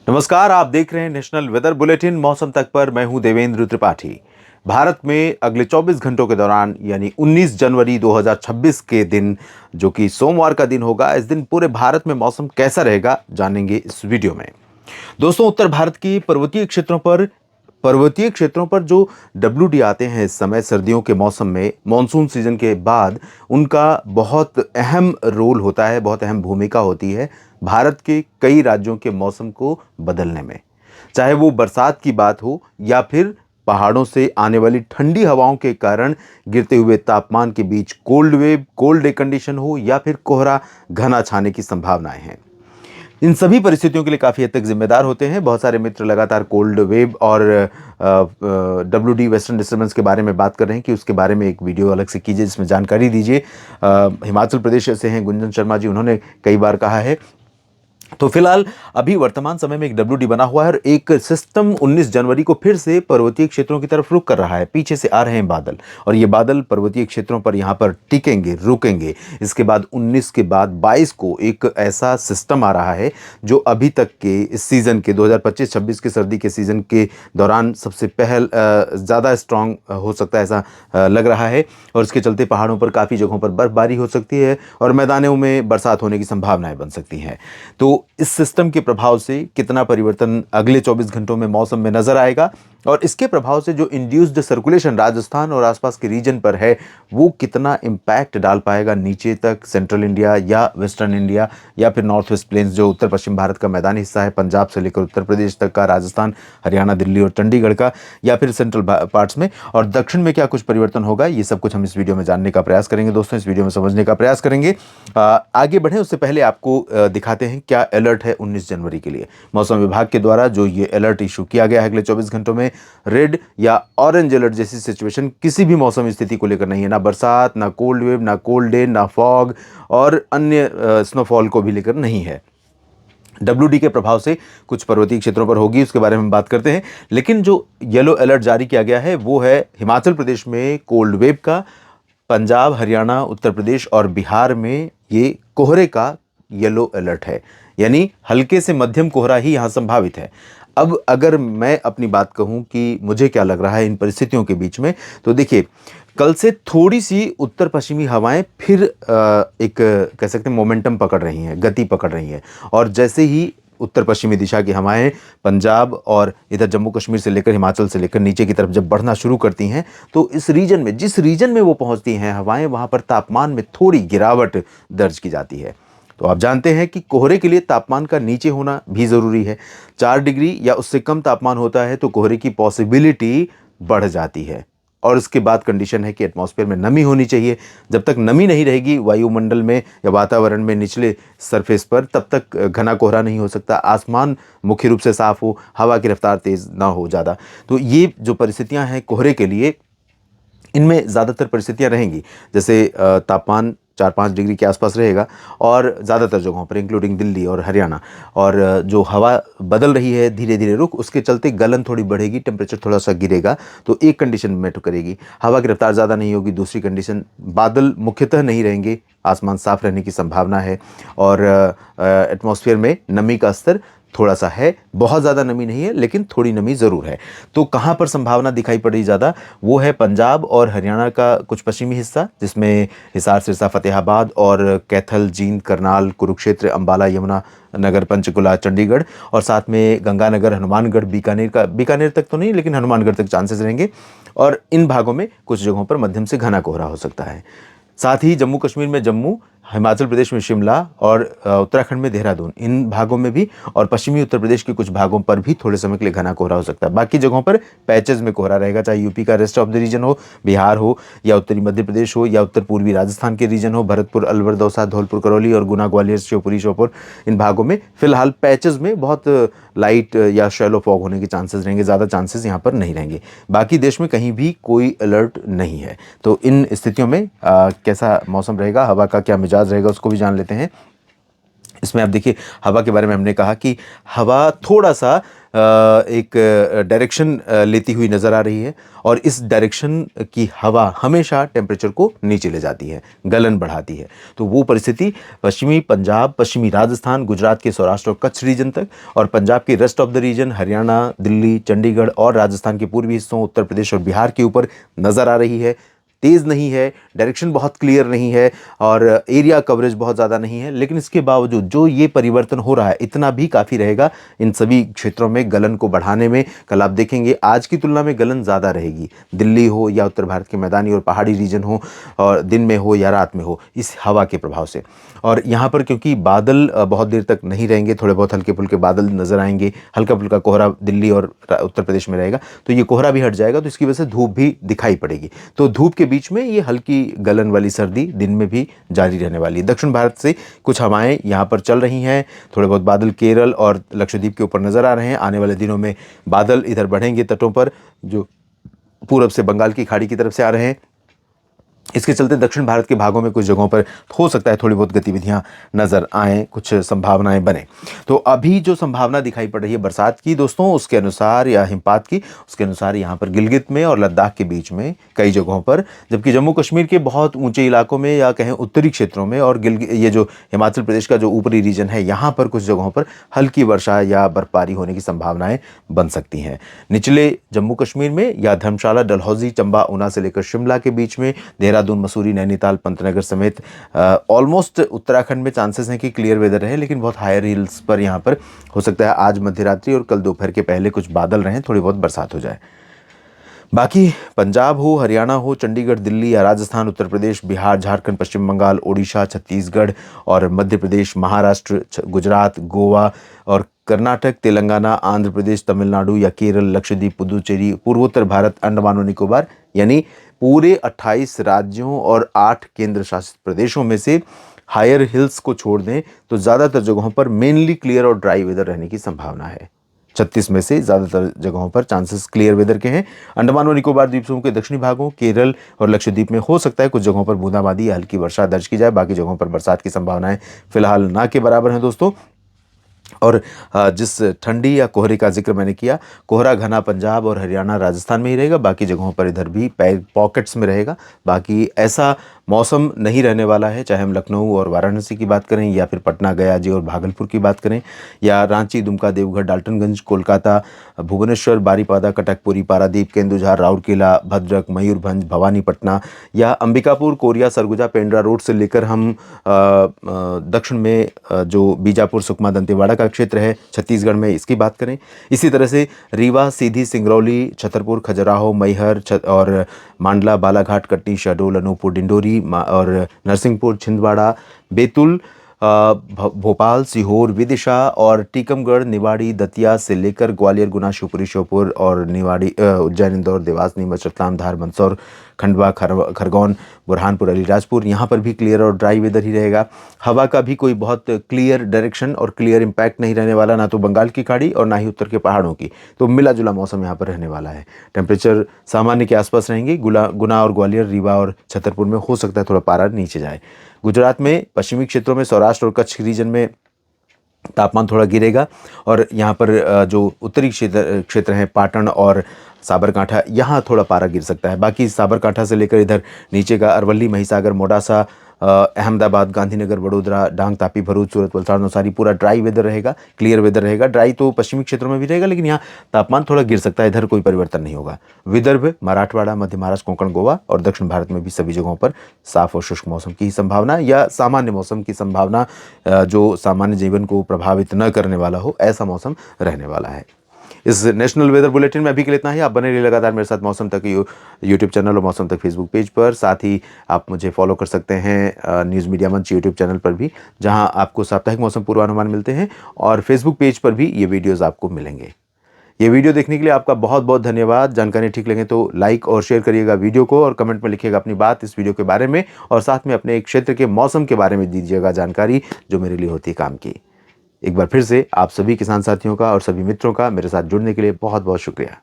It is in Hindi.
नमस्कार, आप देख रहे हैं नेशनल वेदर बुलेटिन मौसम तक पर। मैं हूं देवेंद्र त्रिपाठी। भारत में अगले 24 घंटों के दौरान यानी 19 जनवरी 2026 के दिन, जो कि सोमवार का दिन होगा, इस दिन पूरे भारत में मौसम कैसा रहेगा जानेंगे इस वीडियो में। दोस्तों, उत्तर भारत की पर्वतीय क्षेत्रों पर जो WD आते हैं इस समय सर्दियों के मौसम में, मॉनसून सीजन के बाद, उनका बहुत अहम रोल होता है, बहुत अहम भूमिका होती है भारत के कई राज्यों के मौसम को बदलने में। चाहे वो बरसात की बात हो या फिर पहाड़ों से आने वाली ठंडी हवाओं के कारण गिरते हुए तापमान के बीच cold wave, cold day condition हो या फिर कोहरा घना छाने की संभावनाएं हैं। इन सभी परिस्थितियों के लिए काफ़ी हद तक जिम्मेदार होते हैं। बहुत सारे मित्र लगातार कोल्ड वेव और WD वेस्टर्न डिस्टर्बेंस के बारे में बात कर रहे हैं कि उसके बारे में एक वीडियो अलग से कीजिए, जिसमें जानकारी दीजिए। हिमाचल प्रदेश से हैं गुंजन शर्मा जी, उन्होंने कई बार कहा है। तो फिलहाल अभी वर्तमान समय में एक WD बना हुआ है और एक सिस्टम 19 जनवरी को फिर से पर्वतीय क्षेत्रों की तरफ रुख कर रहा है। पीछे से आ रहे हैं बादल और ये बादल पर्वतीय क्षेत्रों पर यहाँ पर टिकेंगे, रुकेंगे। इसके बाद 19 के बाद 22 को एक ऐसा सिस्टम आ रहा है जो अभी तक के इस सीजन के 2025-26 के सर्दी के सीजन के दौरान सबसे ज़्यादा स्ट्रांग हो सकता है, ऐसा लग रहा है। और इसके चलते पहाड़ों पर काफ़ी जगहों पर बर्फबारी हो सकती है और मैदानों में बरसात होने की संभावनाएं बन सकती हैं। तो इस सिस्टम के प्रभाव से कितना परिवर्तन अगले 24 घंटों में मौसम में नजर आएगा और इसके प्रभाव से जो इंड्यूस्ड सर्कुलेशन राजस्थान और आसपास के रीजन पर है, वो कितना इम्पैक्ट डाल पाएगा नीचे तक, सेंट्रल इंडिया या वेस्टर्न इंडिया या फिर नॉर्थ वेस्ट प्लेन्स, जो उत्तर पश्चिम भारत का मैदानी हिस्सा है, पंजाब से लेकर उत्तर प्रदेश तक का, राजस्थान, हरियाणा, दिल्ली और चंडीगढ़ का, या फिर सेंट्रल पार्ट्स में, और दक्षिण में क्या कुछ परिवर्तन होगा, ये सब कुछ हम इस वीडियो में जानने का प्रयास करेंगे। दोस्तों, इस वीडियो में समझने का प्रयास करेंगे। आगे बढ़े उससे पहले आपको दिखाते हैं क्या अलर्ट है 19 जनवरी के लिए। मौसम विभाग के द्वारा जो ये अलर्ट इशू किया गया है अगले 24 घंटों में, रेड या ऑरेंज अलर्ट जैसी सिचुएशन किसी भी मौसम स्थिति को लेकर नहीं है। ना बरसात, ना कोल्ड वेव, ना कोल्ड डे, ना फॉग और अन्य स्नोफॉल को भी लेकर नहीं है। WD के प्रभाव से कुछ पर्वतीय क्षेत्रों पर होगी, उसके बारे में बात करते हैं। लेकिन जो येलो अलर्ट जारी किया गया है वो है हिमाचल प्रदेश में कोल्ड वेव का, पंजाब, हरियाणा, उत्तर प्रदेश और बिहार में ये कोहरे का येलो अलर्ट है। यानी हल्के से मध्यम कोहरा ही यहाँ संभावित है। अब अगर मैं अपनी बात कहूँ कि मुझे क्या लग रहा है इन परिस्थितियों के बीच में, तो देखिए, कल से थोड़ी सी उत्तर पश्चिमी हवाएं फिर एक कह सकते हैं मोमेंटम पकड़ रही हैं, गति पकड़ रही हैं। और जैसे ही उत्तर पश्चिमी दिशा की हवाएं पंजाब और इधर जम्मू कश्मीर से लेकर हिमाचल से लेकर नीचे की तरफ जब बढ़ना शुरू करती हैं, तो इस रीजन में, जिस रीजन में वो पहुंचती हैं हवाएं, वहां पर तापमान में थोड़ी गिरावट दर्ज की जाती है। तो आप जानते हैं कि कोहरे के लिए तापमान का नीचे होना भी ज़रूरी है। 4 डिग्री या उससे कम तापमान होता है तो कोहरे की पॉसिबिलिटी बढ़ जाती है। और उसके बाद कंडीशन है कि एटमॉस्फेयर में नमी होनी चाहिए। जब तक नमी नहीं रहेगी वायुमंडल में या वातावरण में निचले सरफेस पर, तब तक घना कोहरा नहीं हो सकता। आसमान मुख्य रूप से साफ हो, हवा की रफ्तार तेज़ ना हो ज़्यादा। तो ये जो परिस्थितियां हैं कोहरे के लिए, इनमें ज़्यादातर परिस्थितियां रहेंगी। जैसे तापमान 4-5 डिग्री के आसपास रहेगा और ज़्यादातर जगहों पर इंक्लूडिंग दिल्ली और हरियाणा। और जो हवा बदल रही है धीरे धीरे रुख, उसके चलते गलन थोड़ी बढ़ेगी, टेम्परेचर थोड़ा सा गिरेगा। तो एक कंडीशन मैटर करेगी, हवा की रफ्तार ज़्यादा नहीं होगी। दूसरी कंडीशन, बादल मुख्यतः नहीं रहेंगे, आसमान साफ रहने की संभावना है। और एटमॉस्फेयर में नमी का स्तर थोड़ा सा है, बहुत ज़्यादा नमी नहीं है लेकिन थोड़ी नमी ज़रूर है। तो कहाँ पर संभावना दिखाई पड़ी ज़्यादा, वो है पंजाब और हरियाणा का कुछ पश्चिमी हिस्सा, जिसमें हिसार, सिरसा, फतेहाबाद और कैथल, जींद, करनाल, कुरुक्षेत्र, अंबाला, यमुना नगर, पंचकुला, चंडीगढ़, और साथ में गंगानगर, हनुमानगढ़, बीकानेर तक तो नहीं लेकिन हनुमानगढ़ तक चांसेस रहेंगे। और इन भागों में कुछ जगहों पर मध्यम से घना कोहरा हो सकता है। साथ ही जम्मू कश्मीर में जम्मू, हिमाचल प्रदेश में शिमला और उत्तराखंड में देहरादून, इन भागों में भी, और पश्चिमी उत्तर प्रदेश के कुछ भागों पर भी थोड़े समय के लिए घना कोहरा हो सकता है। बाकी जगहों पर पैचेस में कोहरा रहेगा, चाहे यूपी का रेस्ट ऑफ द रीजन हो, बिहार हो, या उत्तरी मध्य प्रदेश हो, या उत्तर पूर्वी राजस्थान के रीजन हो, भरतपुर, अलवर, दौसा, धौलपुर, करौली और गुना, ग्वालियर, शिवपुरी, श्योपुर, इन भागों में फिलहाल पैचेस में बहुत लाइट या शैलो फॉग होने के चांसेस रहेंगे। ज़्यादा चांसेस यहाँ पर नहीं रहेंगे। बाकी देश में कहीं भी कोई अलर्ट नहीं है। तो इन स्थितियों में कैसा मौसम रहेगा, हवा का क्या मिजाज रहेगा, उसको भी जान लेते हैं। इसमें आप देखिए, हवा के बारे में हमने कहा कि हवा थोड़ा सा एक डायरेक्शन लेती हुई नज़र आ रही है और इस डायरेक्शन की हवा हमेशा टेम्परेचर को नीचे ले जाती है, गलन बढ़ाती है। तो वो परिस्थिति पश्चिमी पंजाब, पश्चिमी राजस्थान, गुजरात के सौराष्ट्र और कच्छ रीजन तक और पंजाब के rest of the region, Haryana, Delhi, Chandigarh और राजस्थान के पूर्वी हिस्सों, उत्तर प्रदेश और बिहार के ऊपर नज़र आ रही है। तेज़ नहीं है, डायरेक्शन बहुत क्लियर नहीं है और एरिया कवरेज बहुत ज़्यादा नहीं है, लेकिन इसके बावजूद जो ये परिवर्तन हो रहा है इतना भी काफ़ी रहेगा इन सभी क्षेत्रों में गलन को बढ़ाने में। कल आप देखेंगे आज की तुलना में गलन ज़्यादा रहेगी, दिल्ली हो या उत्तर भारत के मैदानी और पहाड़ी रीजन हो और दिन में हो या रात में हो, इस हवा के प्रभाव से। और यहाँ पर क्योंकि बादल बहुत देर तक नहीं रहेंगे, थोड़े बहुत हल्के फुल्के बादल नज़र आएंगे, हल्का फुल्का कोहरा दिल्ली और उत्तर प्रदेश में रहेगा, तो ये कोहरा भी हट जाएगा, तो इसकी वजह से धूप भी दिखाई पड़ेगी। तो धूप के बीच में ये हल्की गलन वाली सर्दी दिन में भी जारी रहने वाली है। दक्षिण भारत से कुछ हवाएं यहाँ पर चल रही हैं, थोड़े बहुत बादल केरल और लक्षद्वीप के ऊपर नज़र आ रहे हैं। आने वाले दिनों में बादल इधर बढ़ेंगे तटों पर, जो पूरब से बंगाल की खाड़ी की तरफ से आ रहे हैं। इसके चलते दक्षिण भारत के भागों में कुछ जगहों पर हो सकता है थोड़ी बहुत गतिविधियां नजर आएँ, कुछ संभावनाएं बने। तो अभी जो संभावना दिखाई पड़ रही है बरसात की दोस्तों, उसके अनुसार या हिमपात की, उसके अनुसार यहाँ पर गिलगित में और लद्दाख के बीच में कई जगहों पर, जबकि जम्मू कश्मीर के बहुत ऊंचे इलाकों में या कहें उत्तरी क्षेत्रों में और ये जो हिमाचल प्रदेश का जो ऊपरी रीजन है यहाँ पर कुछ जगहों पर हल्की वर्षा या बर्फबारी होने की संभावनाएं बन सकती हैं। निचले जम्मू कश्मीर में या धर्मशाला, डलहौजी, चंबा, ऊना से लेकर शिमला के बीच में, देहरादून, मसूरी, नैनीताल, पंतनगर समेत ऑलमोस्ट उत्तराखंड में चांसेस हैं कि क्लियर वेदर रहे, लेकिन बहुत हायर हिल्स पर यहाँ पर हो सकता है आज मध्यरात्रि और कल दोपहर के पहले कुछ बादल रहें, थोड़ी बहुत बरसात हो जाए। बाकी पंजाब हो, हरियाणा हो, चंडीगढ़, दिल्ली या राजस्थान, उत्तर प्रदेश, बिहार, झारखंड, पश्चिम बंगाल, ओडिशा, छत्तीसगढ़ और मध्य प्रदेश, महाराष्ट्र, गुजरात, गोवा और कर्नाटक, तेलंगाना, आंध्र प्रदेश, तमिलनाडु या केरल, लक्षद्वीप, पुदुचेरी, पूर्वोत्तर भारत, अंडमान और निकोबार, यानी पूरे 28 राज्यों और 8 केंद्र शासित प्रदेशों में से हायर हिल्स को छोड़ दें तो ज़्यादातर जगहों पर मेनली क्लियर और ड्राई वेदर रहने की संभावना है। 36 में से ज़्यादातर जगहों पर चांसेस क्लियर वेदर के हैं। अंडमान और निकोबार द्वीप समूह के दक्षिणी भागों, केरल और लक्षद्वीप में हो सकता है कुछ जगहों पर बूंदाबांदी या हल्की वर्षा दर्ज की जाए, बाकी जगहों पर बरसात की संभावनाएं फिलहाल ना के बराबर हैं दोस्तों। और जिस ठंडी या कोहरे का जिक्र मैंने किया, कोहरा घना पंजाब और हरियाणा, राजस्थान में ही रहेगा, बाकी जगहों पर इधर भी पॉकेट्स में रहेगा। बाकी ऐसा मौसम नहीं रहने वाला है, चाहे हम लखनऊ और वाराणसी की बात करें या फिर पटना, गया जी और भागलपुर की बात करें या रांची, दुमका, देवघर, डाल्टनगंज, कोलकाता, भुवनेश्वर, बारीपादा, कटकपुरी, पारादीप, केंदुझर, राउरकेला, भद्रक, मयूरभंज, भवानीपटना या अंबिकापुर, कोरिया, सरगुजा, पेंड्रा रोड से लेकर हम दक्षिण में जो बीजापुर, सुकमा, दंतेवाड़ा का क्षेत्र है छत्तीसगढ़ में, इसकी बात करें। इसी तरह से रीवा, सीधी, सिंगरौली, छतरपुर, खजुराहो, मैहर और मांडला, बालाघाट, कटनी, शहडोल, अनूपपुर, डिंडोरी और नरसिंहपुर, छिंदवाड़ा, बैतूल, भोपाल, सीहोर, विदिशा और टीकमगढ़, निवाड़ी, दतिया से लेकर ग्वालियर, गुना, शिवपुरी, श्योपुर और निवाड़ी, उज्जैन, इंदौर, देवास, नीमच, रतलाम, धार, मंदसौर, खंडवा, खरगोन, बुरहानपुर, अलीराजपुर, यहाँ पर भी क्लियर और ड्राई वेदर ही रहेगा। हवा का भी कोई बहुत क्लियर डायरेक्शन और क्लियर इम्पैक्ट नहीं रहने वाला, ना तो बंगाल की खाड़ी और ना ही उत्तर के पहाड़ों की, तो मिला जुला मौसम यहाँ पर रहने वाला है। टेम्परेचर सामान्य के आसपास रहेंगे। गुना और ग्वालियर, रीवा और छतरपुर में हो सकता है थोड़ा पारा नीचे जाए। गुजरात में पश्चिमी क्षेत्रों में, सौराष्ट्र और कच्छ रीजन में तापमान थोड़ा गिरेगा और यहाँ पर जो उत्तरी क्षेत्र हैं, पाटन और साबरकांठा, यहाँ थोड़ा पारा गिर सकता है। बाकी साबरकांठा से लेकर इधर नीचे का अरवली, महिसागर, मोडासा, अहमदाबाद, गांधीनगर, वडोदरा, डांग, तापी, भरूच, सूरत, वलसाड़, नवसारी पूरा ड्राई वेदर रहेगा, क्लियर वेदर रहेगा। ड्राई तो पश्चिमी क्षेत्रों में भी रहेगा, लेकिन यहाँ तापमान थोड़ा गिर सकता है, इधर कोई परिवर्तन नहीं होगा। विदर्भ, मराठवाड़ा, मध्य महाराष्ट्र, कोंकण, गोवा और दक्षिण भारत में भी सभी जगहों पर साफ और शुष्क मौसम की संभावना या सामान्य मौसम की संभावना, जो सामान्य जीवन को प्रभावित न करने वाला हो, ऐसा मौसम रहने वाला है। इस नेशनल वेदर बुलेटिन में अभी के लिए इतना ही। आप बने रहिए लगातार मेरे साथ मौसम तक यूट्यूब चैनल और मौसम तक फेसबुक पेज पर। साथ ही आप मुझे फॉलो कर सकते हैं न्यूज़ मीडिया मंच यूट्यूब चैनल पर भी, जहां आपको साप्ताहिक मौसम पूर्वानुमान मिलते हैं, और फेसबुक पेज पर भी ये वीडियोज़ आपको मिलेंगे। ये वीडियो देखने के लिए आपका बहुत बहुत धन्यवाद। जानकारी ठीक लगे तो लाइक और शेयर करिएगा वीडियो को, और कमेंट में लिखिएगा अपनी बात इस वीडियो के बारे में, और साथ में अपने क्षेत्र के मौसम के बारे में दीजिएगा जानकारी, जो मेरे लिए होती काम की। एक बार फिर से आप सभी किसान साथियों का और सभी मित्रों का मेरे साथ जुड़ने के लिए बहुत बहुत शुक्रिया।